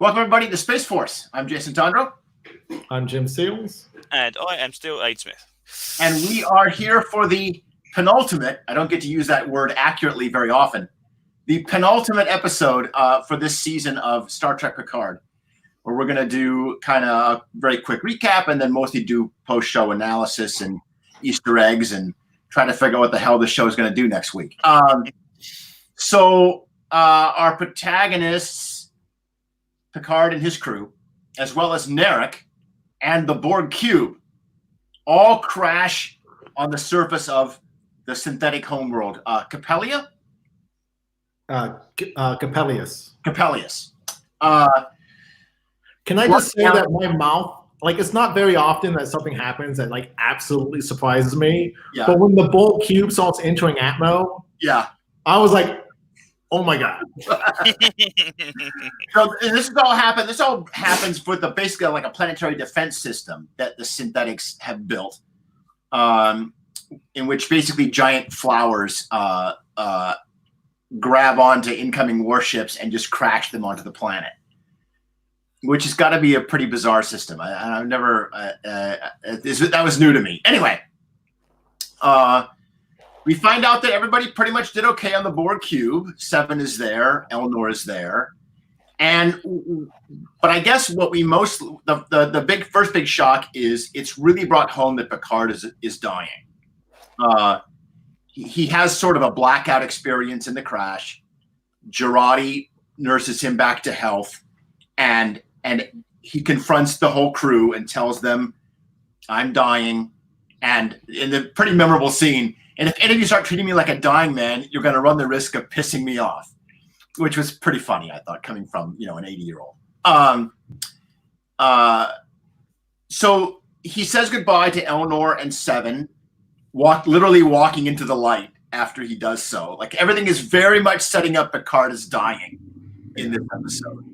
Welcome, everybody, to Space Force. I'm Jason Tondro. I'm Jim Seals. And I am still Aid Smith. And we are here for the penultimate, I don't get to use that word accurately very often, the penultimate episode for this season of Star Trek Picard, where we're going to do kind of a very quick recap and then mostly do post-show analysis and Easter eggs and try to figure out what the hell the show is going to do next week. So our protagonists, Picard and his crew, as well as Narek and the Borg Cube, all crash on the surface of the synthetic homeworld. Capellia? Capellius. Capellius. Can I just say that my mouth, like, it's not very often that something happens that, like, absolutely surprises me. Yeah. But when the Borg Cube starts entering Atmo, Yeah. I was like, oh my God. So this all happens with basically like a planetary defense system that the synthetics have built, in which basically giant flowers grab onto incoming warships and just crash them onto the planet, which has got to be a pretty bizarre system. I've never that was new to me. Anyway, we find out that everybody pretty much did okay on the Borg Cube. Seven is there, Eleanor is there, but I guess what we the first big shock is it's really brought home that Picard is dying. He has sort of a blackout experience in the crash. Jurati nurses him back to health, and he confronts the whole crew and tells them, "I'm dying," and in the pretty memorable scene. And if any of you start treating me like a dying man, you're going to run the risk of pissing me off, which was pretty funny, I thought, coming from, an 80-year-old. So he says goodbye to Eleanor and Seven, literally walking into the light after he does so. Like, everything is very much setting up Picard as dying in this episode.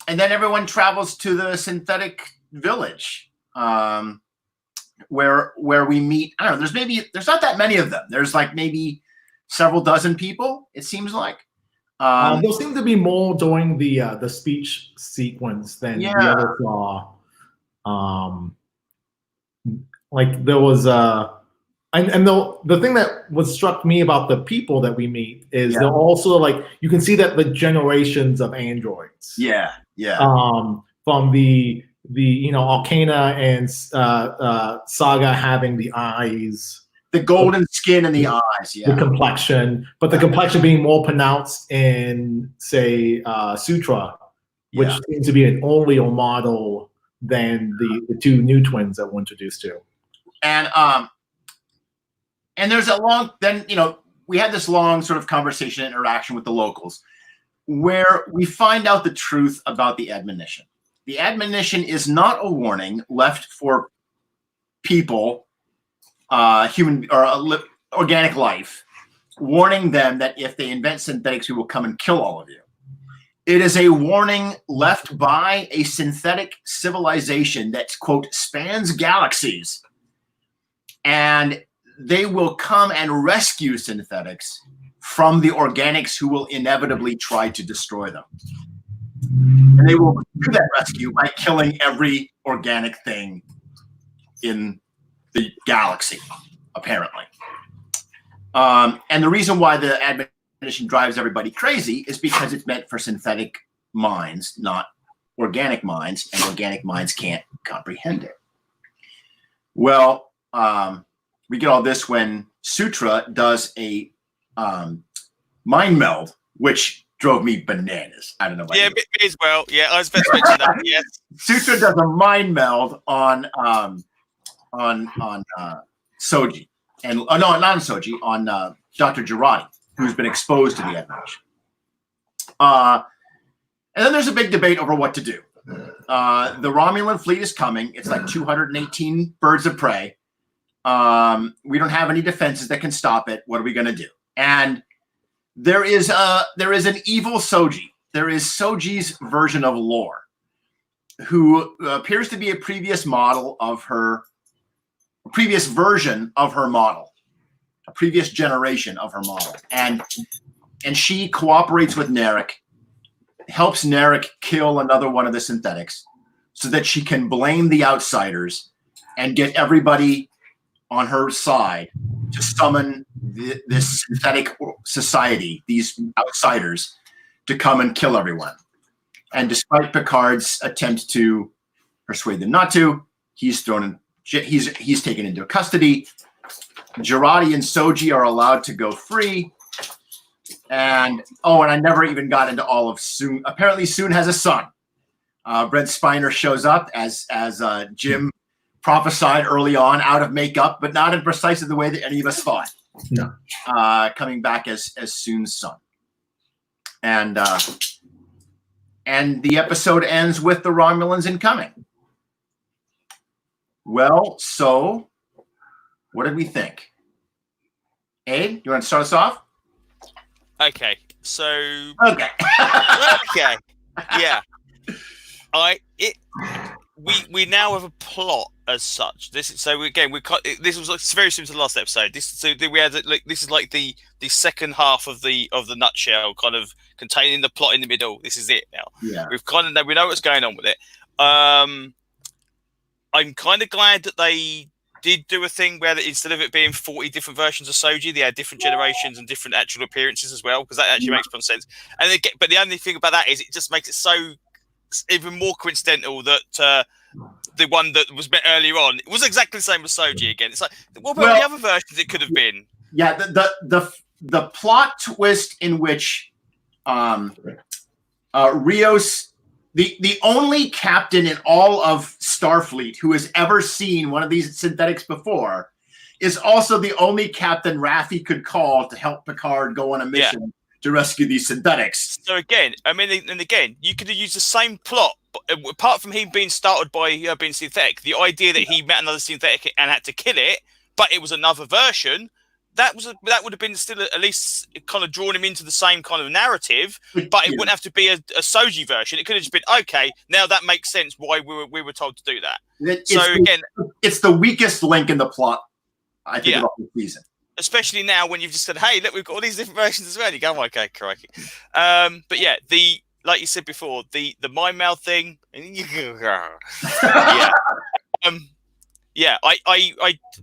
And then everyone travels to the synthetic village. Where we meet, I don't know, there's not that many of them. There's like maybe several dozen people, it seems like. There seemed to be more during the speech sequence than the other saw. Like there was and the thing that struck me about the people that we meet is they're also, like, you can see that the generations of androids. Yeah. From the Arcana and Saga having the eyes, the golden skin and the eyes, the complexion, but the complexion being more pronounced in, say, Sutra, which seems to be an earlier model than the two new twins that we're introduced to. And there's we had this long sort of conversation interaction with the locals where we find out the truth about the admonition. The admonition is not a warning left for people, human or organic life, warning them that if they invent synthetics, we will come and kill all of you. It is a warning left by a synthetic civilization that, quote, spans galaxies, and they will come and rescue synthetics from the organics who will inevitably try to destroy them. And they will do that rescue by killing every organic thing in the galaxy, apparently. And the reason why the admonition drives everybody crazy is because it's meant for synthetic minds, not organic minds, and organic minds can't comprehend it. Well, we get all this when Sutra does a mind meld, which drove me bananas. I don't know. Yeah, me as well. Yeah, I was about to mention that. Yes. Sutra does a mind meld on Soji, and no, not on Soji, on Dr. Jurati, who's been exposed to the admonition. And then there's a big debate over what to do. The Romulan fleet is coming. It's like 218 birds of prey. We don't have any defenses that can stop it. What are we going to do? And there is an evil Soji. There is Soji's version of Lore, who appears to be a previous model of her, a previous version of her model, a previous generation of her model, and she cooperates with Narek, helps Narek kill another one of the synthetics so that she can blame the outsiders and get everybody on her side to summon this synthetic society, these outsiders, to come and kill everyone. And despite Picard's attempt to persuade them not to, he's taken into custody. Jurati and Soji are allowed to go free. And I never even got into all of Soon. Apparently, Soon has a son. Brent Spiner shows up as Jim prophesied early on, out of makeup, but not in precisely the way that any of us thought. No. Coming back as Soon's son. And the episode ends with the Romulans incoming. Well, so what did we think? Abe, you want to start us off? Okay, so okay, yeah. We now have a plot as such. This was very similar to the last episode. This is like the second half of the nutshell, kind of containing the plot in the middle. This is it now. Yeah, we know what's going on with it. I'm kind of glad that they did do a thing where instead of it being 40 different versions of Soji, they had different generations and different actual appearances as well, because that actually makes sense. But the only thing about that is it just makes it so even more coincidental that the one that was met earlier on, it was exactly the same as Soji again. It's like, what about the other versions it could have been? Yeah, the plot twist in which Rios, the only captain in all of Starfleet who has ever seen one of these synthetics before, is also the only captain Raffi could call to help Picard go on a mission to rescue these synthetics. So again, you could have used the same plot, but apart from him being started by being synthetic, the idea that he met another synthetic and had to kill it, but it was another version. That would have been still at least kind of drawn him into the same kind of narrative, but it wouldn't have to be a Soji version. It could have just been, okay, now that makes sense why we were told to do that. It's the weakest link in the plot, I think, of the whole season. Especially now when you've just said, hey, look, we've got all these different versions as well. You go, okay, crikey. But yeah, like you said before, the mind meld thing. I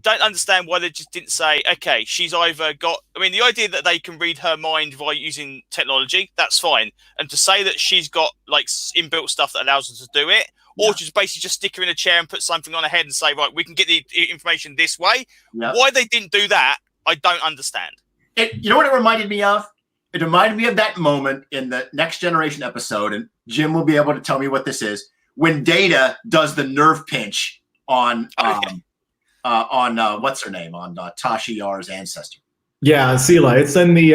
don't understand why they just didn't say, okay, she's either got... I mean, the idea that they can read her mind by using technology, that's fine. And to say that she's got, like, inbuilt stuff that allows her to do it, or just basically just stick her in a chair and put something on her head and say, right, we can get the information this way. Yeah. Why they didn't do that, I don't understand. You know what it reminded me of? It reminded me of that moment in the Next Generation episode, and Jim will be able to tell me what this is, when Data does the nerve pinch on what's her name, on Tasha Yar's ancestor. Yeah, Sela. It's in the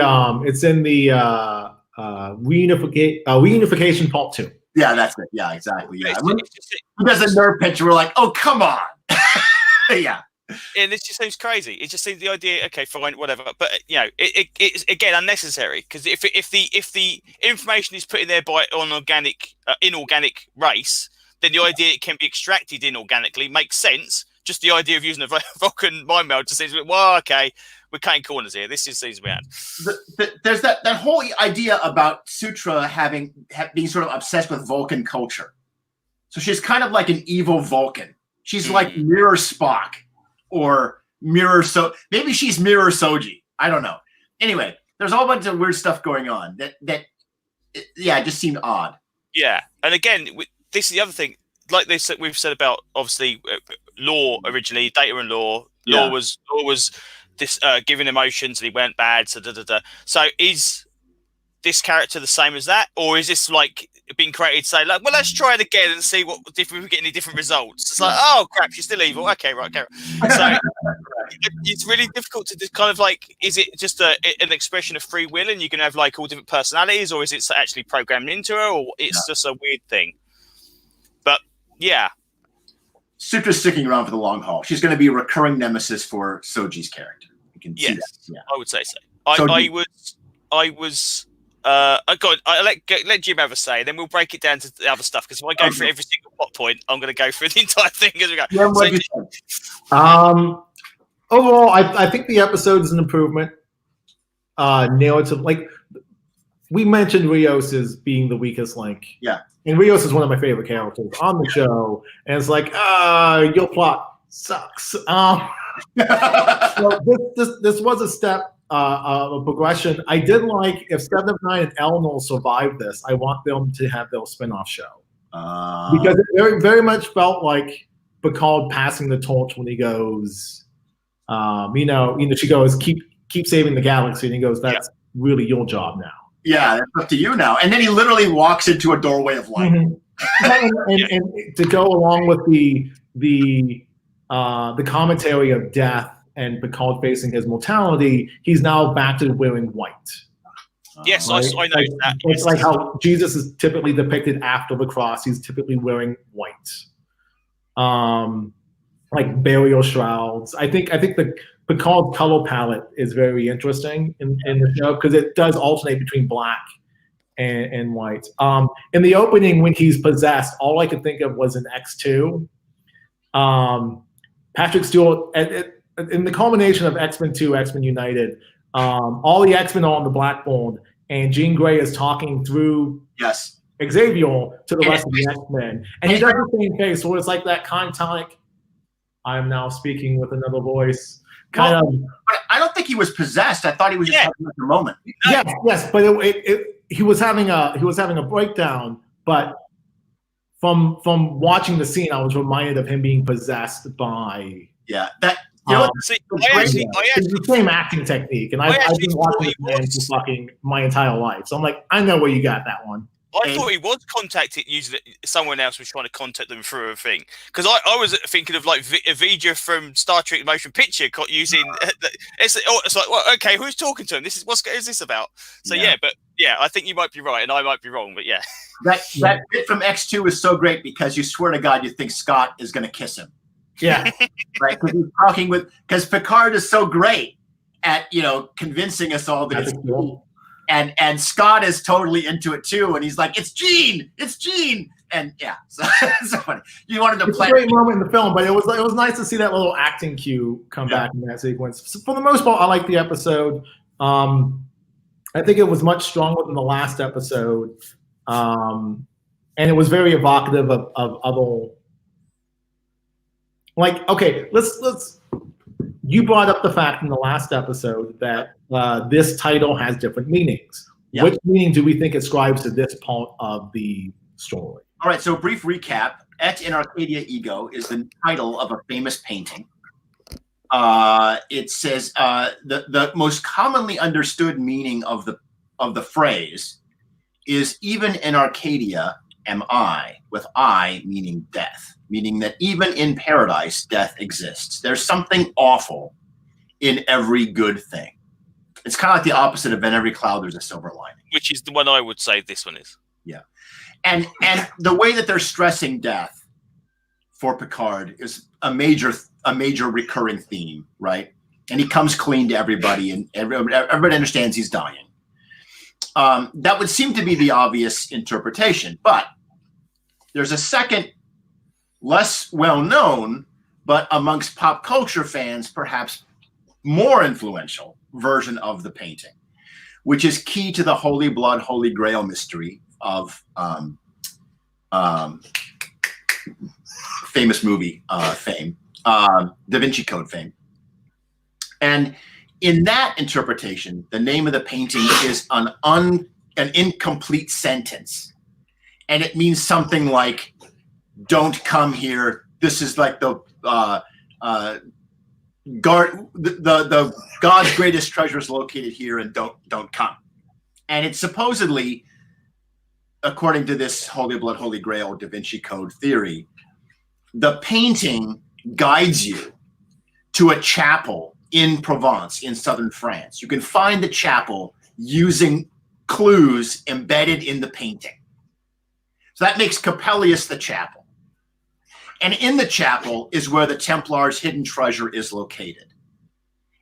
reunification part 2. Yeah, that's it. Yeah, exactly. Yeah, he does a nerve pinch. We're like, oh, come on. Yeah. And this just seems crazy. It just seems the idea, okay, fine, whatever. But it's again unnecessary, because if the information is put in there by inorganic race, then the idea it can be extracted inorganically makes sense. Just the idea of using a Vulcan mind meld just seems, well, okay, we're cutting corners here. This just seems bad. There's that whole idea about Sutra being sort of obsessed with Vulcan culture. So she's kind of like an evil Vulcan. She's like Mirror Spock. Or maybe she's Mirror Soji. I don't know. Anyway, there's a whole bunch of weird stuff going on that it just seemed odd. Yeah, and again, this is the other thing. Like we've said about obviously Law originally, Data and Law. Law was this giving emotions and he went bad. So So is this character the same as that, or is this like being created to say, like, well, let's try it again and see if we get any different results? It's like, oh crap, she's still evil. Okay, right, okay. So it's really difficult to just kind of like, is it just an expression of free will and you can have like all different personalities, or is it actually programmed into her, or it's just a weird thing? But yeah, Sutra's sticking around for the long haul. She's going to be a recurring nemesis for Soji's character. You can see that. Yeah. I would say so. I let Jim have a say, then we'll break it down to the other stuff, because if I go through every single plot point, I'm going to go through the entire thing as we go. Yeah, overall, I think the episode is an improvement. Narrative, like we mentioned Rios as being the weakest link. Yeah. And Rios is one of my favorite characters on the show. And it's like, your plot sucks. So this was a step of progression. I did like if 7 of 9 and Elnor survive this, I want them to have their spin-off show. Because it very, very much felt like Picard passing the torch when he goes, she goes, keep saving the galaxy. And he goes, that's really your job now. Yeah, that's up to you now. And then he literally walks into a doorway of light. And to go along with the commentary of death and Picard facing his mortality, he's now back to wearing white. Yes, right? I know that. It's like how Jesus is typically depicted after the cross. He's typically wearing white. Like burial shrouds. I think the Picard's color palette is very interesting in the show because it does alternate between black and white. In the opening, when he's possessed, all I could think of was an X2. Patrick Stewart, in the culmination of X-Men 2, X-Men United, all the X-Men are on the blackboard, and Jean Grey is talking through Xavier to the rest of the X-Men. And he does the same face, so it's like that catatonic, I am now speaking with another voice. Kind of. I don't think he was possessed. I thought he was just having a moment. Yes, but he was having a breakdown. But from watching the scene, I was reminded of him being possessed by. Yeah, that. It's the same acting technique, and I've been watching this man for fucking my entire life. So I'm like, I know where you got that one. I thought he was contacting, using it, someone else was trying to contact them through a thing. Because I was thinking of like Vija from Star Trek Motion Picture using. It's like, well, okay, who's talking to him? This is what is this about? So I think you might be right, and I might be wrong, but yeah. That bit from X2 is so great because you swear to God you think Scott is going to kiss him. Yeah, right. Because he's talking because Picard is so great at convincing us all that it's cool. And Scott is totally into it too, and he's like, "It's Gene, and so funny. You wanted to play. It's a great moment in the film, but it was nice to see that little acting cue come back in that sequence. So for the most part, I like the episode. I think it was much stronger than the last episode, and it was very evocative of other. Like, okay, let's. You brought up the fact in the last episode that this title has different meanings. Yep. Which meaning do we think ascribes to this part of the story? All right, so brief recap. Et in Arcadia Ego is the title of a famous painting. It says the most commonly understood meaning of the phrase is even in Arcadia am I, with I meaning death, meaning that even in paradise, death exists. There's something awful in every good thing. It's kind of like the opposite of in every cloud, there's a silver lining. Which is the one I would say this one is. Yeah. And the way that they're stressing death for Picard is a major recurring theme, right? And he comes clean to everybody, and everybody understands he's dying. That would seem to be the obvious interpretation, but there's a second, less well-known, but amongst pop culture fans, perhaps more influential version of the painting, which is key to the Holy Blood, Holy Grail mystery of famous movie fame, Da Vinci Code fame. And in that interpretation, the name of the painting is an incomplete sentence. And it means something like, don't come here. This is like the God's greatest treasure is located here, and don't come. And it's supposedly, according to this Holy Blood, Holy Grail Da Vinci Code theory, the painting guides you to a chapel in Provence, in southern France. You can find the chapel using clues embedded in the painting. So that makes Coppelius the chapel. And in the chapel is where the Templars' hidden treasure is located.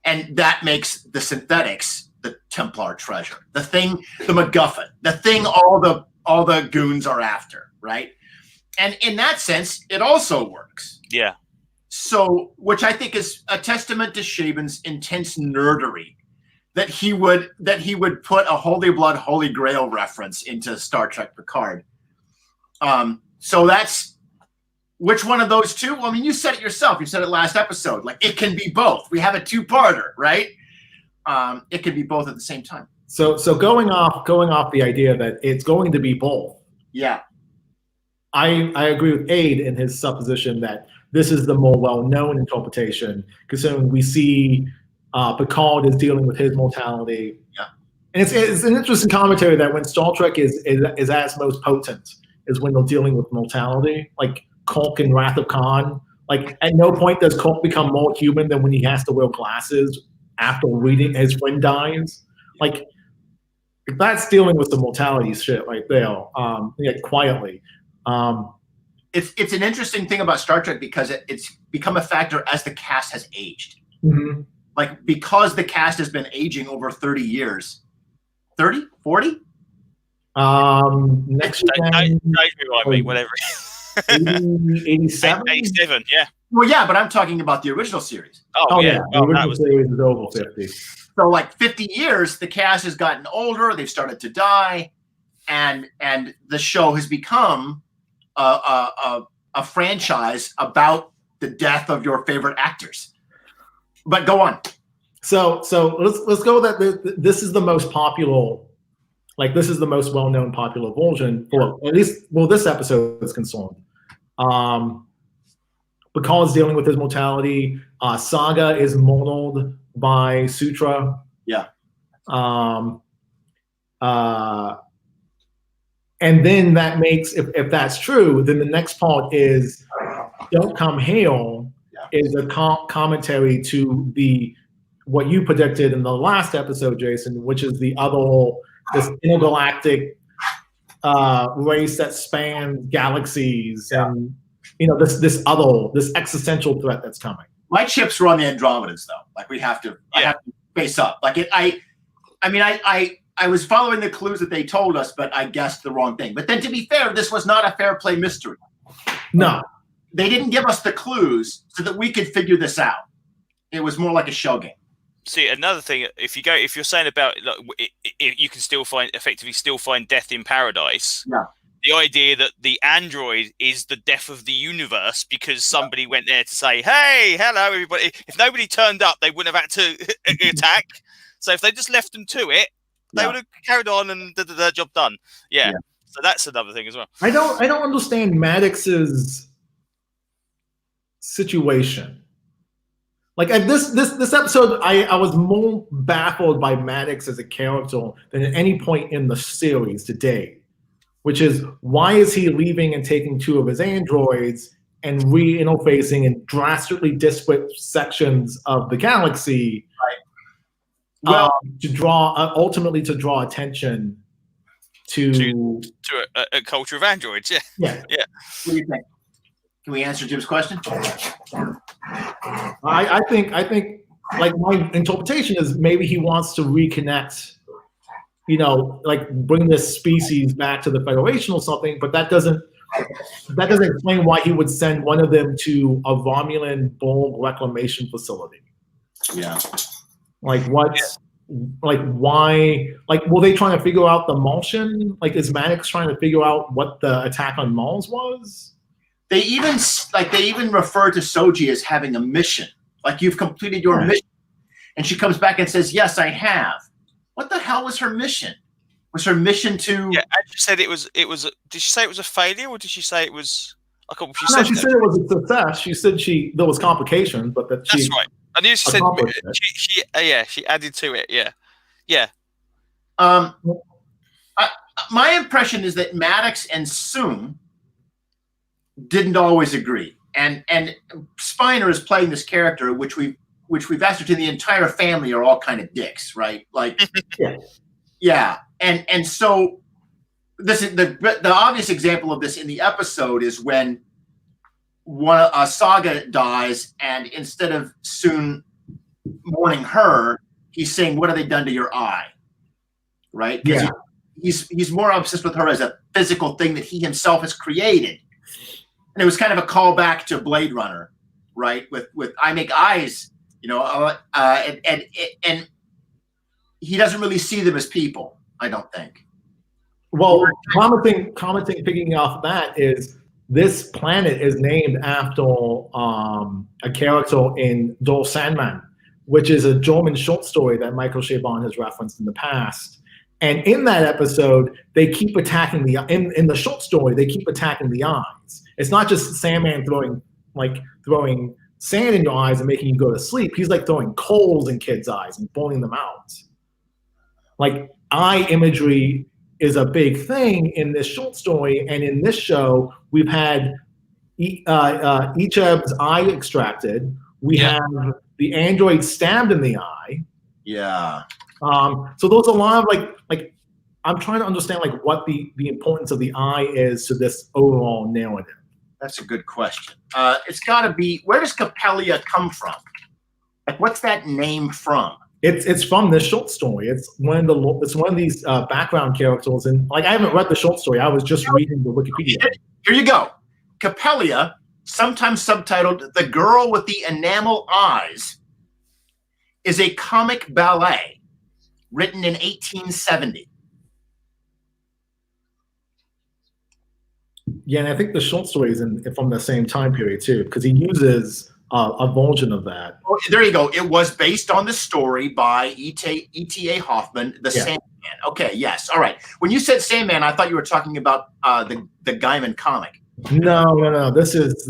And that makes the synthetics the Templar treasure, the thing, the MacGuffin, the thing all the goons are after, right? And in that sense, it also works. Yeah. So, which I think is a testament to Chabon's intense nerdery that he would put a Holy Blood, Holy Grail reference into Star Trek Picard. So that's which one of those two? Well, I mean, you said it yourself. You said it last episode. Like it can be both. We have a two-parter, right? It can be both at the same time. So going off the idea that it's going to be both. Yeah. I agree with Aid in his supposition that this is the more well-known interpretation, considering we see Picard is dealing with his mortality. Yeah. And it's an interesting commentary that when Star Trek is at its most potent is when they're dealing with mortality, like Kirk in Wrath of Khan. Like at no point does Kirk become more human than when he has to wear glasses after reading his friend dies. Like that's dealing with the mortality shit right there, quietly. It's an interesting thing about Star Trek because it's become a factor as the cast has aged. Mm-hmm. Like because the cast has been aging over 30 years. 30? 40? Next gen, whatever. 87? 87, yeah. Well, yeah, but I'm talking about the original series. Oh yeah. The original that was series is over 50. So like 50 years, the cast has gotten older, they've started to die, and the show has become a franchise about the death of your favorite actors. But go on. So let's go that this is the most popular, like this is the most well-known popular version, for at least this episode is concerned. Picard's dealing with his mortality. Saga is modeled by Sutra. Yeah. And then that makes, if that's true, then the next part is Don't Come Hail is a commentary to what you predicted in the last episode, Jason, which is this intergalactic race that spans galaxies and this existential threat that's coming. My chips were on the Andromedas, though. Like I have to face up. Like I was following the clues that they told us, but I guessed the wrong thing. But then, to be fair, this was not a fair play mystery. No, they didn't give us the clues so that we could figure this out. It was more like a shell game. See, another thing, if you're saying about you can still find death in paradise. Yeah. The idea that the android is the death of the universe because somebody went there to say, "Hey, hello, everybody." If nobody turned up, they wouldn't have had to attack. So if they just left them to it, they would have carried on and the job done. Yeah. So that's another thing as well. I don't understand Maddox's situation. Like at this episode, I was more baffled by Maddox as a character than at any point in the series to date. Which is, why is he leaving and taking two of his androids and re-interfacing in drastically disparate sections of the galaxy, right? Ultimately to draw attention to a culture of androids. Yeah. What do you think? Can we answer Jim's question? I think like my interpretation is maybe he wants to reconnect. Like bring this species back to the Federation or something, but that doesn't explain why he would send one of them to a Romulan Borg reclamation facility. Yeah. Like what? Like why? Like were they trying to figure out the Martian? Like is Maddox trying to figure out what the attack on Mars was? They even refer to Soji as having a mission. Like you've completed your mission, and she comes back and says, "Yes, I have." What the hell was her mission? Was her mission to? Yeah, and she said it was. Did she say it was a failure, or did she say it was? She said it was a success. She said there was complications, but that's right. I knew she said she added to it. Yeah. My impression is that Maddox and Soong didn't always agree, and Spiner is playing this character, which we've ascertained the entire family are all kind of dicks, right? Like, yeah. And so this is the obvious example of this in the episode is when Saga dies, and instead of Soon mourning her, he's saying, "What have they done to your eye?" Right? Because he's more obsessed with her as a physical thing that he himself has created, and it was kind of a callback to Blade Runner, right? With I make eyes. And he doesn't really see them as people. I don't think. Well, commenting, picking off that is this planet is named after a character in Door Sandman, which is a German short story that Michael Chabon has referenced in the past. And in that episode, they keep attacking in the short story, they keep attacking the eyes. It's not just Sandman throwing sand in your eyes and making you go to sleep. He's like throwing coals in kids' eyes and burning them out. Like, eye imagery is a big thing in this short story, and in this show, we've had Icheb's eye extracted. We have the android stabbed in the eye. Yeah. So there's a lot of like I'm trying to understand like what the importance of the eye is to this overall narrative. That's a good question. It's got to be, where does Capellia come from? Like, what's that name from? It's from this short story. It's one of these background characters, and like I haven't read the short story. I was just reading the Wikipedia. Here you go. Capellia, sometimes subtitled "The Girl with the Enamel Eyes," is a comic ballet written in 1870. Yeah, and I think the short story is from the same time period too, because he uses a version of that. Oh, there you go. It was based on the story by E.T.A. Hoffman, The Sandman. Okay, yes. All right. When you said Sandman, I thought you were talking about the Gaiman comic. No. This is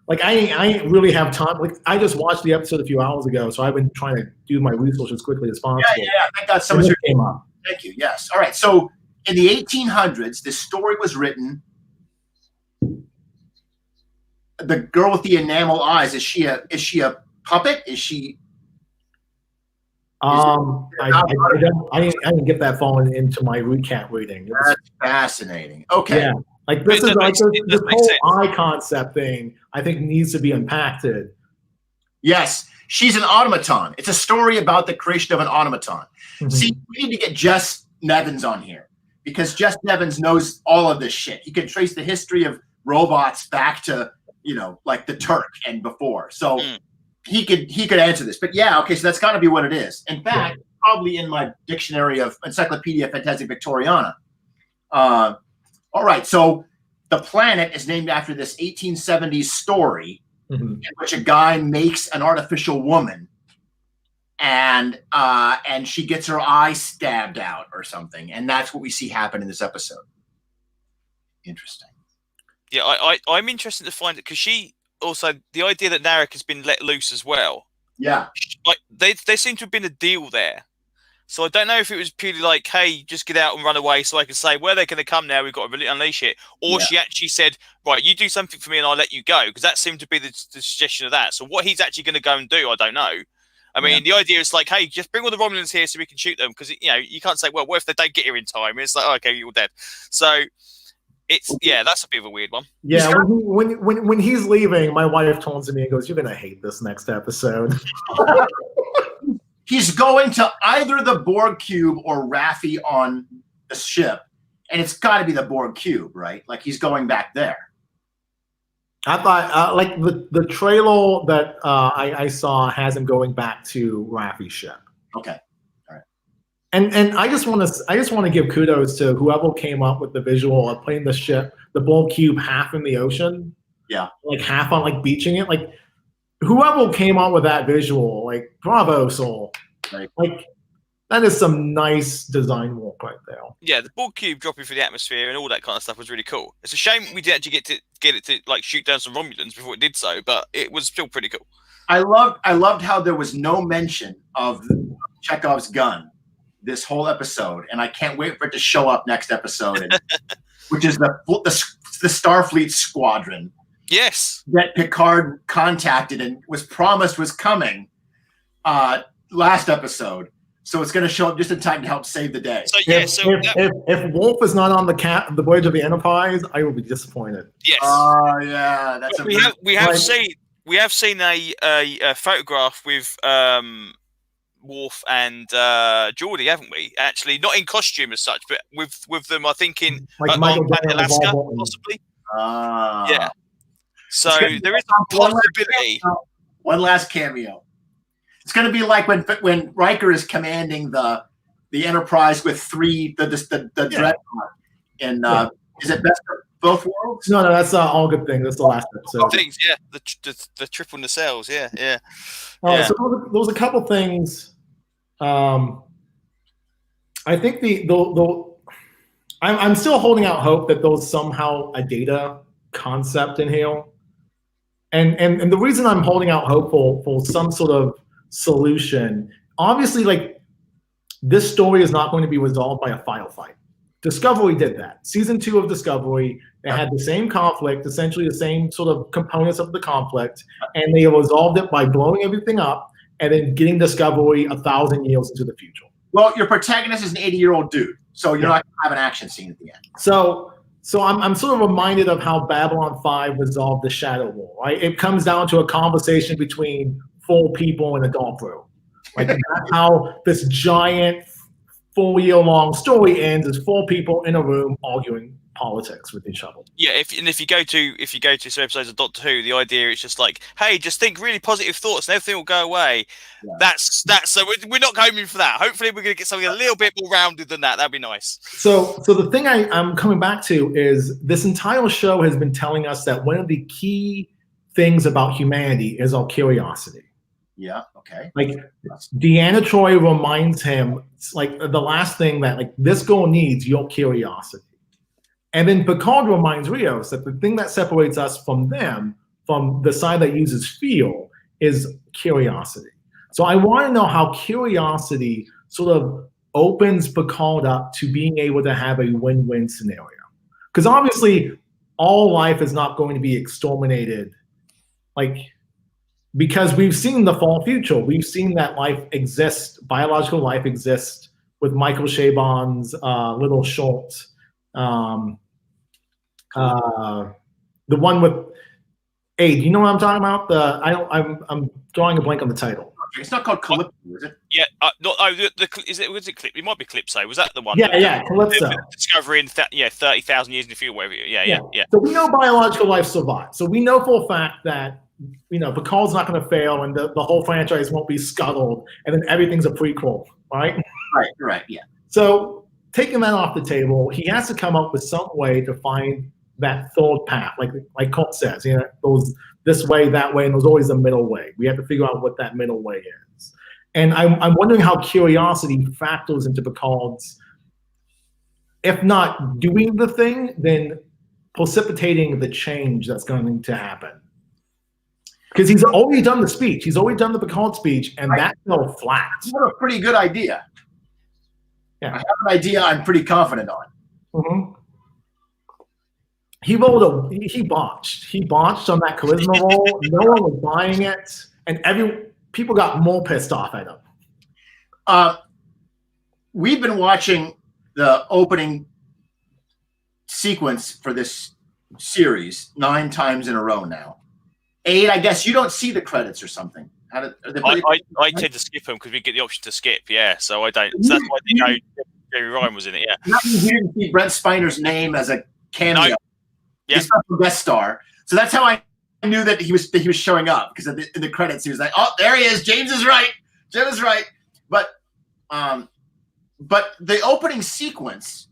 like I ain't really have time. Like I just watched the episode a few hours ago, so I've been trying to do my research as quickly as possible. Yeah. Thank God someone came up. Thank you. Yes. All right. So in the 1800s, this story was written. The girl with the enamel eyes, is she a puppet? Is she? I didn't get that falling into my recap reading. That's fascinating. Okay. Yeah. Like this whole eye concept thing, I think needs to be unpacked. Yes, she's an automaton. It's a story about the creation of an automaton. Mm-hmm. See, we need to get Jess Nevins on here because Jess Nevins knows all of this shit. He can trace the history of robots back to, like the Turk and before. So he could answer this. But yeah, okay, so that's got to be what it is. In fact, probably in my dictionary of Encyclopedia Fantastic Victoriana. All right, so the planet is named after this 1870s story in which a guy makes an artificial woman and she gets her eye stabbed out or something. And that's what we see happen in this episode. Interesting. Yeah, I'm interested to find it because she also, the idea that Narek has been let loose as well. Yeah. Like there seemed to have been a deal there. So I don't know if it was purely like, hey, just get out and run away so I can say, well, they're going to come now, we've got to really unleash it. Or she actually said, right, you do something for me and I'll let you go. Because that seemed to be the suggestion of that. So what he's actually going to go and do, I don't know. I mean, the idea is like, hey, just bring all the Romulans here so we can shoot them. Because, you can't say, well, what if they don't get here in time? It's like, oh, okay, you're dead. So that's a bit of a weird one. Yeah, when he's leaving, my wife turns to me and goes, "You're gonna hate this next episode." He's going to either the Borg cube or Raffi on the ship, and it's got to be the Borg cube, right? Like he's going back there. I thought, like the trailer that I saw has him going back to Raffi's ship. Okay. And I just want to give kudos to whoever came up with the visual of putting the ship, the Borg cube, half in the ocean, like half on like beaching it. Like whoever came up with that visual, like bravo, soul. Right. Like that is some nice design work right there. Yeah, the Borg cube dropping through the atmosphere and all that kind of stuff was really cool. It's a shame we didn't actually get it to like shoot down some Romulans before it did so, but it was still pretty cool. I loved how there was no mention of Chekhov's gun this whole episode, and I can't wait for it to show up next episode, which is the Starfleet squadron. Yes, that Picard contacted and was promised was coming last episode. So it's going to show up just in time to help save the day. So if Wolf is not on the voyage of the Enterprise, I will be disappointed. Yes. Oh yeah, that's we have seen a photograph with Worf and Geordi, haven't we? Actually, not in costume as such, but with them, I think in Alaska, possibly. Yeah. So there is a possibility. One last cameo. It's going to be like when Riker is commanding the Enterprise with the Dreadnought. And is it Best of Both Worlds? No, that's all good things. That's the last episode. Things, yeah. The triple nacelles, yeah. So there was a couple things. I think I'm still holding out hope that there's somehow a data concept in here, and the reason I'm holding out hope for some sort of solution, obviously, like this story is not going to be resolved by a firefight. Discovery did that. Season 2 of Discovery, they had the same conflict, essentially the same sort of components of the conflict, and they resolved it by blowing everything up and then getting Discovery 1,000 years into the future. Well, your protagonist is an 80-year-old dude, so you're not going to have an action scene at the end. So I'm sort of reminded of how Babylon 5 resolved the Shadow War, right? It comes down to a conversation between 4 people in a dark room. Like that's how this giant 4-year-long story ends, is 4 people in a room arguing politics with each other. Yeah, if you go to some episodes of Doctor Who, the idea is just like, hey, just think really positive thoughts and everything will go away. Yeah. That's so we're not going for that. Hopefully we're going to get something a little bit more rounded than that. That'd be nice. So the thing I'm coming back to is this entire show has been telling us that one of the key things about humanity is our curiosity. Yeah. Okay. Like Deanna Troi reminds him, like the last thing that like this girl needs, your curiosity. And then Picard reminds Rios that the thing that separates us from them, from the side that uses feel, is curiosity. So I want to know how curiosity sort of opens Picard up to being able to have a win-win scenario. Because obviously, all life is not going to be exterminated, because we've seen the far future. We've seen that life exists, biological life exists with Michael Chabon's little short. The one with do you know what I'm talking about? I'm drawing a blank on the title. It's not called Calypso, is it? Yeah, was it Clip? It might be Calypso. Was that the one? Yeah, Calypso. Discovering 30,000 years in the future, whatever. Yeah. So we know biological life survives. So we know for a fact that Picard's not going to fail, and the whole franchise won't be scuttled, and then everything's a prequel, right? Right. Yeah. So taking that off the table, he has to come up with some way to find that third path, like Colt says, goes this way, that way, and there's always a middle way. We have to figure out what that middle way is. And I'm wondering how curiosity factors into Picard's, if not doing the thing, then precipitating the change that's going to happen. Because he's already done the speech. He's already done the Picard speech, and that fell flat. You have a pretty good idea. Yeah. I have an idea I'm pretty confident on. Mm-hmm. He botched. He botched on that charisma roll. No one was buying it, and people got more pissed off at him. We've been watching the opening sequence for this series 9 times in a row now. 8, I guess you don't see the credits or something. I tend to skip them because we get the option to skip. Yeah, so I don't. So that's why I didn't know Jerry Ryan was in it. Yeah. You didn't see Brent Spiner's name as a cameo. No. Yeah. He's not a guest star. So that's how I knew that he was showing up, because in the credits he was like, "Oh, there he is. James is right. Jim is right." But the opening sequence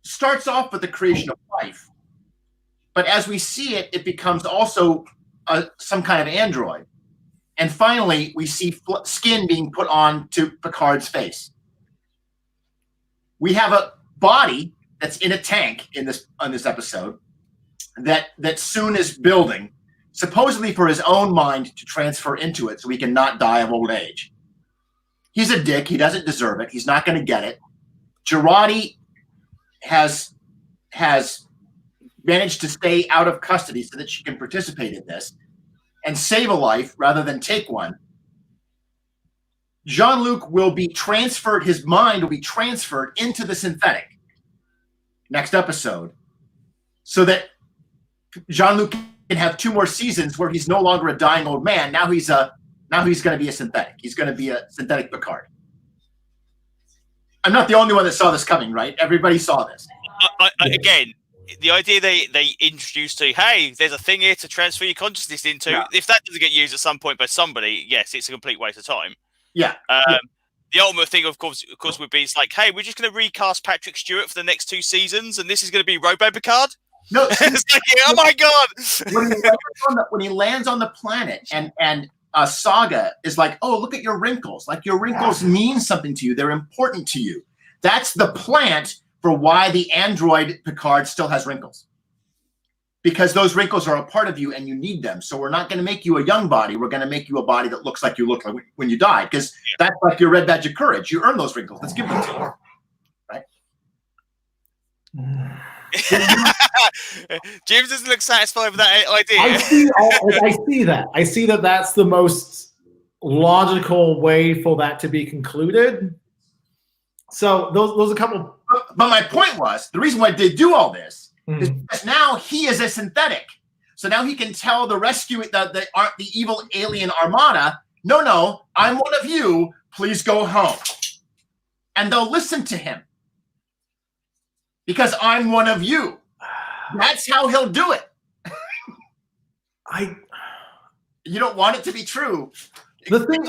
starts off with the creation of life, but as we see it, it becomes also some kind of android, and finally we see skin being put on to Picard's face. We have a body that's in a tank on this episode that Soon is building, supposedly for his own mind to transfer into it so he can not die of old age. He's a dick. He doesn't deserve it. He's not going to get it. Girardi has managed to stay out of custody so that she can participate in this and save a life rather than take one. Jean-Luc will be transferred. His mind will be transferred into the synthetic next episode, so that Jean-Luc can have 2 more seasons where he's no longer a dying old man. Now he's going to be a synthetic. He's going to be a synthetic Picard. I'm not the only one that saw this coming, right? Everybody saw this. Again, the idea they introduced to, hey, there's a thing here to transfer your consciousness into. Yeah. If that doesn't get used at some point by somebody, yes, it's a complete waste of time. Yeah. The ultimate thing, of course, would be it's like, hey, we're just going to recast Patrick Stewart for the next 2 seasons, and this is going to be Robo Picard. No, it's like, oh my god! When he lands on the planet, and Saga is like, oh, look at your wrinkles. Like, your wrinkles mean something to you. They're important to you. That's the plant for why the android Picard still has wrinkles. Because those wrinkles are a part of you and you need them. So we're not going to make you a young body. We're going to make you a body that looks like you look like when you died. Because that's like your red badge of courage. You earn those wrinkles. Let's give them to you. Right? James doesn't look satisfied with that idea. I see that that's the most logical way for that to be concluded. So those are a couple. But my point was, the reason why they do all this is because now he is a synthetic. So now he can tell the the evil alien armada, no, I'm one of you. Please go home. And they'll listen to him. Because I'm one of you. That's how he'll do it. You don't want it to be true. The thing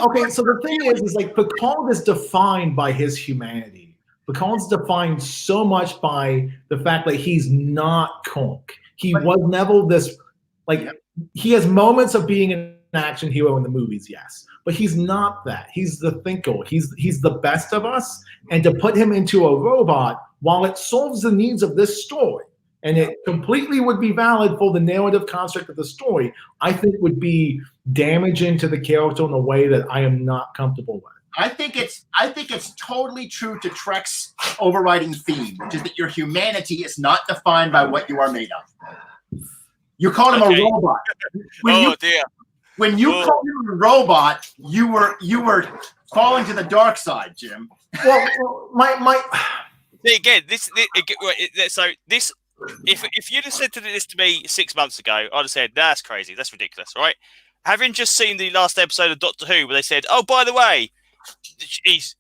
is like Picard is defined by his humanity. Picard's defined so much by the fact that he's not Conk. He was never this, like, he has moments of being an action hero in the movies, yes. But he's not that. He's the thinker. He's the best of us. And to put him into a robot, while it solves the needs of this story, and it completely would be valid for the narrative construct of the story, I think would be damaging to the character in a way that I am not comfortable with. I think it's totally true to Trek's overriding theme, which is that your humanity is not defined by what you are made of. You called him a robot. When you called him a robot, you were falling to the dark side, Jim. Well, my again, if you'd have said this to me 6 months ago, I'd have said that's crazy, that's ridiculous, right? Having just seen the last episode of Doctor Who, where they said, oh, by the way, she's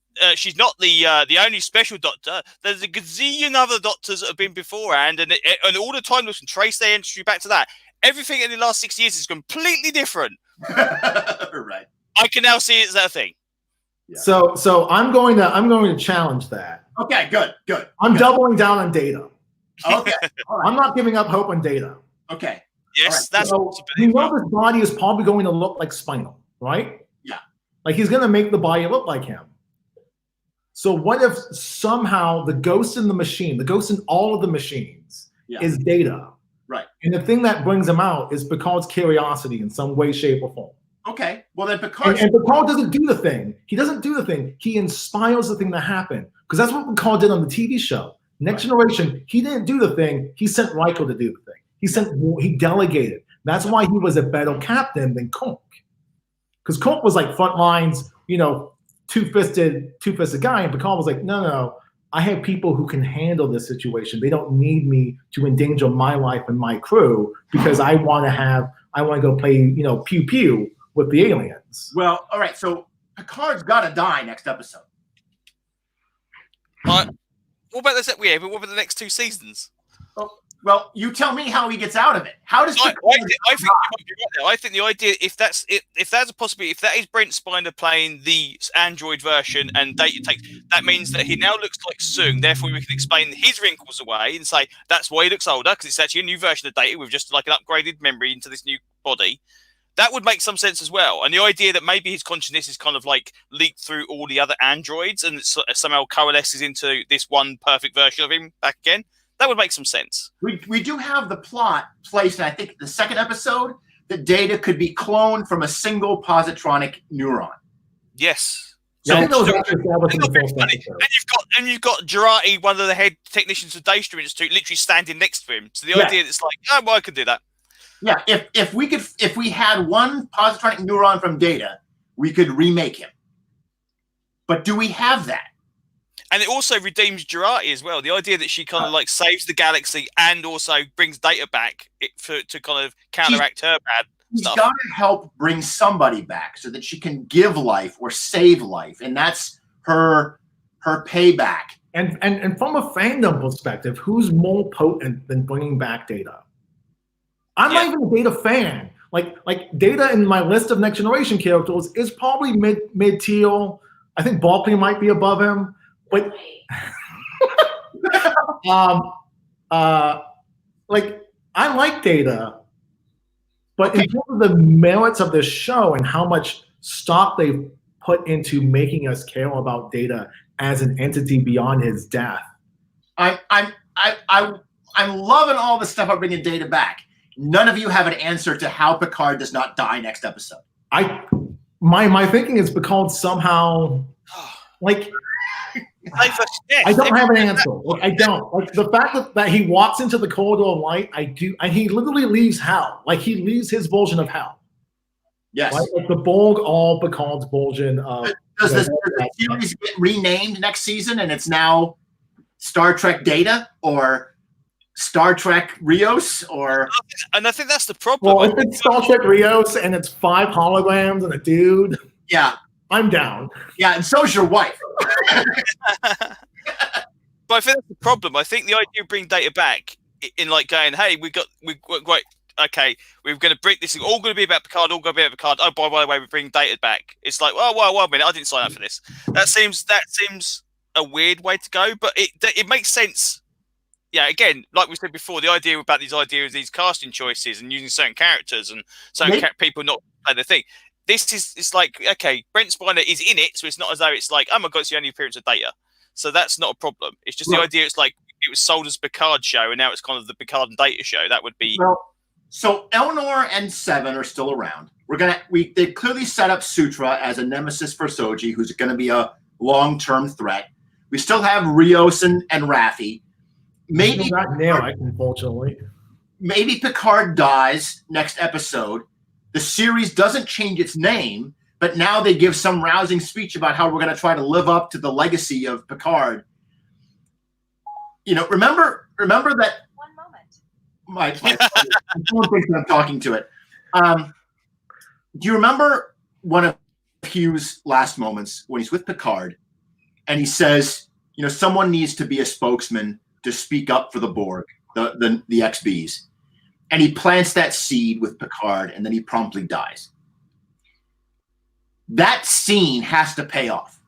not the only special doctor. There's a gazillion other doctors that have been beforehand, and all the time we can trace their entry back to that. Everything in the last 6 years is completely different. Right. I can now see it's that thing. Yeah. So I'm going to challenge that. Okay, good. I'm doubling down on Data. Okay. Right. I'm not giving up hope on Data. Okay. Yes, right. that's so you know his body is probably going to look like Spinal, right? Yeah. Like he's going to make the body look like him. So what if somehow the ghost in the machine, the ghost in all of the machines, is Data? Right. And the thing that brings him out is Picard's curiosity in some way, shape, or form. Okay. Well, then Picard... And Picard doesn't do the thing. He doesn't do the thing. He inspires the thing to happen. Because that's what Picard did on the TV show. Next Generation, he didn't do the thing. He sent Riker to do the thing. He delegated. That's why he was a better captain than Conk. Because Conk was like front lines, two-fisted guy. And Picard was like, no. I have people who can handle this situation. They don't need me to endanger my life and my crew because I want to go play, pew pew with the aliens. Well, all right. So Picard's got to die next episode. What about this? Yeah, but what about the next 2 seasons? Well, you tell me how he gets out of it. How does I think the idea, if that's a possibility, if that is Brent Spiner playing the Android version and Data takes, that means that he now looks like Sung. Therefore, we can explain his wrinkles away and say that's why he looks older, because it's actually a new version of Data with just like an upgraded memory into this new body. That would make some sense as well. And the idea that maybe his consciousness is kind of like leaked through all the other androids and somehow coalesces into this one perfect version of him back again. That would make some sense. We do have the plot placed in, I think, the second episode, that Data could be cloned from a single positronic neuron. Yes. So, I think that was actually established in the first episode. And you've got Jurati, one of the head technicians of Daystar Institute, literally standing next to him. So the idea that's like, oh, well, I could do that. Yeah, if we had one positronic neuron from Data, we could remake him. But do we have that? And it also redeems Jurati as well. The idea that she kind of like saves the galaxy and also brings Data back to kind of counteract her bad stuff. She's got to help bring somebody back so that she can give life or save life. And that's her payback And from a fandom perspective, who's more potent than bringing back Data? I'm not even a Data fan. Like Data in my list of Next Generation characters is probably mid tier. I think Barkley might be above him, but like I like Data, but in terms of the merits of this show and how much stock they've put into making us care about Data as an entity beyond his death, I'm loving all the stuff about bringing Data back. None of you have an answer to how Picard does not die next episode. My thinking is because somehow, like, I don't have an answer. Like, I don't. Like the fact that he walks into the corridor of light, and he literally leaves hell. Like he leaves his version of hell. Yes. Right? Like the Borg all Picard's version of. Does the series get renamed next season and it's now Star Trek Data or Star Trek Rios or? And I think that's the problem. Well, if it's Star Trek Rios and it's 5 holograms and a dude, yeah, I'm down. Yeah, and so's your wife. But I think that's the problem. I think the idea of bringing Data back in like going, hey, we're okay, we're going to bring this is all going to be about Picard, all going to be about Picard. Oh, by the way, we're bringing Data back. It's like, well, wait a minute, I didn't sign up for this. That seems a weird way to go, but it makes sense. Yeah, again, like we said before, the idea about these casting choices and using certain characters and certain people not playing the thing. It's like, okay, Brent Spiner is in it, so it's not as though it's like, oh my god, it's the only appearance of Data. So that's not a problem. It's just the idea. It's like it was sold as Picard show, and now it's kind of the Picard and Data show. That would be. So Elnor and Seven are still around. They clearly set up Sutra as a nemesis for Soji, who's going to be a long-term threat. We still have Rios and Raffi. Maybe not now, unfortunately. Maybe Picard dies next episode. The series doesn't change its name, but now they give some rousing speech about how we're going to try to live up to the legacy of Picard. You know, remember that. One moment. My phone thinks I'm talking to it. Do you remember one of Hugh's last moments when he's with Picard, and he says, "You know, someone needs to be a spokesman to speak up for the Borg, the XBs," and he plants that seed with Picard, and then he promptly dies. That scene has to pay off.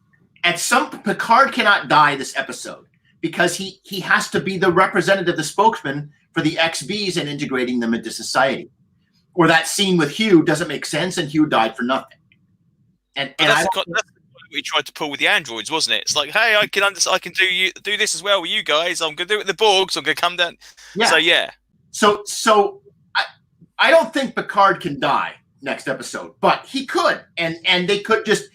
Picard cannot die this episode because he has to be the representative, the spokesman for the XBs and integrating them into society. Or that scene with Hugh doesn't make sense, and Hugh died for nothing. And that's what we tried to pull with the androids, wasn't it? It's like, hey, I can do this as well with you guys. I'm going to do it with the Borg, so I'm going to come down. Yeah. So yeah. So I don't think Picard can die next episode, but he could, and they could just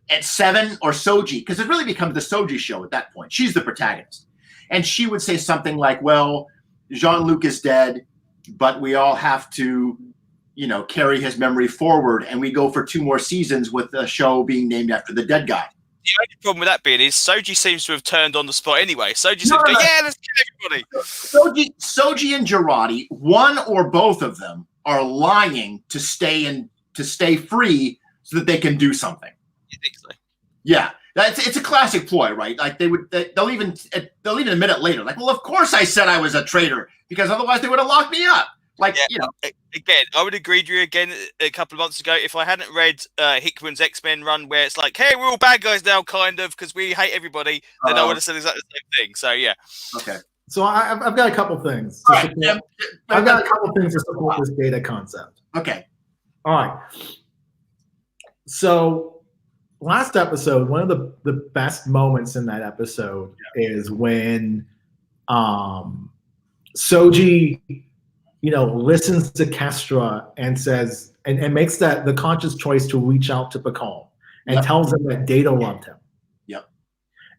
at Seven or Soji, because it really becomes the Soji show at that point. She's the protagonist, and she would say something like, "Well, Jean-Luc is dead, but we all have to, you know, carry his memory forward, and we go for 2 more seasons with the show being named after the dead guy." The only problem with that being is Soji seems to have turned on the spot anyway. Soji said, "Yeah, let's kill everybody." Soji and Jurati, one or both of them, are lying to stay free so that they can do something. You think so? Yeah, it's a classic ploy, right? Like they'll even admit it later. Like, well, of course I said I was a traitor because otherwise they would have locked me up. Like, yeah, you know. Again, I would agree with you again a couple of months ago. If I hadn't read Hickman's X-Men run where it's like, hey, we're all bad guys now, kind of, because we hate everybody, then I would have said exactly the same thing. So, yeah. Okay. So I've got a couple things. I've got a couple things to support this Data concept. Okay. All right. So last episode, one of the best moments in that episode is when Soji, you know, listens to Kestra and says, and makes the conscious choice to reach out to Picard and tells him that Data loved him. Yep.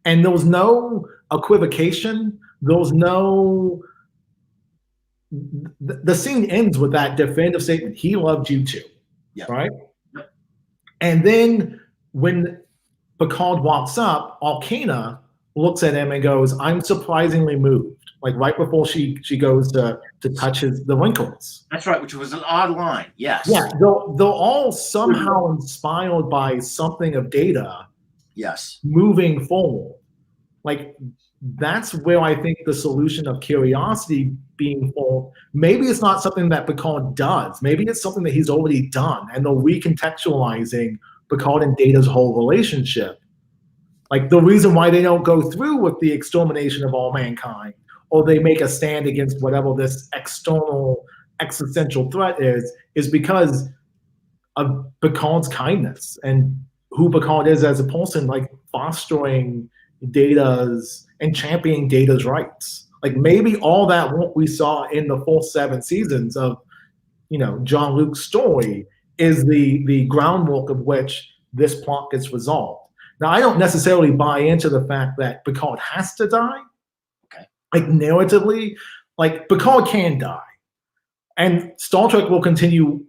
And there was no equivocation. There was no. The scene ends with that definitive statement. He loved you too. Yep. Right. Yep. And then when Picard walks up, Arcana looks at him and goes, "I'm surprisingly moved." Like right before she goes to touch the wrinkles. That's right, which was an odd line. Yes. Yeah, they're all somehow inspired by something of Data. Yes. Moving forward, like that's where I think the solution of curiosity being full, maybe it's not something that Picard does. Maybe it's something that he's already done, and they're recontextualizing Picard and Data's whole relationship. Like the reason why they don't go through with the extermination of all mankind, or they make a stand against whatever this external existential threat is because of Picard's kindness and who Picard is as a person, like fostering Data's and championing Data's rights. Like maybe all that what we saw in the full 7 seasons of, Jean-Luc's story is the groundwork of which this plot gets resolved. Now, I don't necessarily buy into the fact that Picard has to die. Okay. Like narratively, like Picard can die. And Star Trek will continue